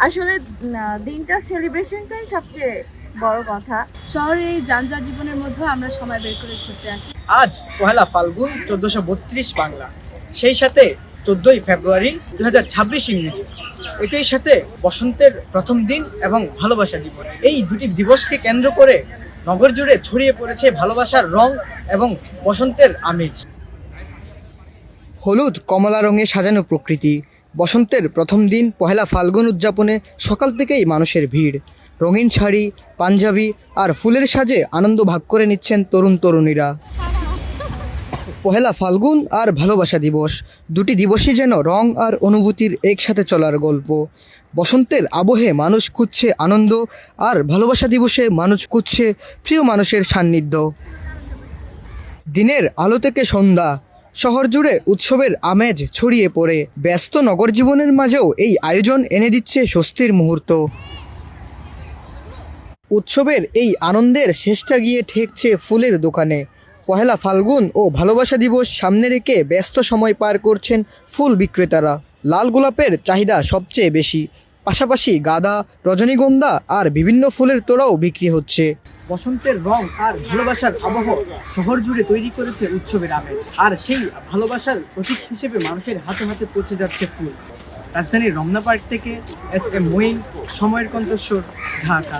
আসলে দিনটা সেলিব্রেশনটাই সবচেয়ে বড় কথা। শহরের এই যানজট জীবনের মধ্যেও আমরা সময় বের করে ঘুরতে আসি। আজ পহেলা ফাল্গুন 1432 বাংলা, সেই সাথে 14ই ফেব্রুয়ারি 2026 ইংরেজি। একই সাথে বসন্তের প্রথম দিন এবং ভালোবাসা দিবস। এই দুটি দিবসকে কেন্দ্র করে নগর জুড়ে ছড়িয়ে পড়েছে ভালোবাসার রং এবং বসন্তের আমেজ। হলুদ কমলা রঙে সাজানো প্রকৃতি। বসন্তের প্রথম দিন পহেলা ফাল্গুন উদযাপনে সকাল থেকেই মানুষের ভিড়। রঙিন শাড়ি, পাঞ্জাবি আর ফুলের সাজে আনন্দ ভাগ করে নিচ্ছেন তরুণ তরুণীরা। পহেলা ফাল্গুন আর ভালোবাসা দিবস, দুটি দিবসই যেন রং আর অনুভূতির একসাথে চলার গল্প। বসন্তের আবহে মানুষ খুঁজছে আনন্দ, আর ভালোবাসা দিবসে মানুষ খুঁজছে প্রিয় মানুষের সান্নিধ্য। দিনের আলো থেকে সন্ধ্যা, শহর জুড়ে উৎসবের আমেজ ছড়িয়ে পড়ে। ব্যস্ত নগর জীবনের মাঝেও এই আয়োজন এনে দিচ্ছে স্বস্তির মুহূর্ত। উৎসবের এই আনন্দের শেষটা গিয়ে ঠেকছে ফুলের দোকানে। পহেলা ফাল্গুন ও ভালোবাসা দিবস সামনে রেখে ব্যস্ত সময় পার করছেন ফুল বিক্রেতারা। লাল গোলাপের চাহিদা সবচেয়ে বেশি, পাশাপাশি গাঁদা, রজনীগন্ধা আর বিভিন্ন ফুলের তোড়াও বিক্রি হচ্ছে। বসন্তের রং আর ভালোবাসার আবহ শহর জুড়ে তৈরি করেছে উৎসবের আমেজ, আর সেই ভালোবাসার প্রতীক হিসেবে মানুষের হাতে হাতে পৌঁছে যাচ্ছে ফুল। রাজধানীর রমনা পার্ক থেকে এস এম মঈন, সময়ের কণ্ঠস্বর, ঢাকা।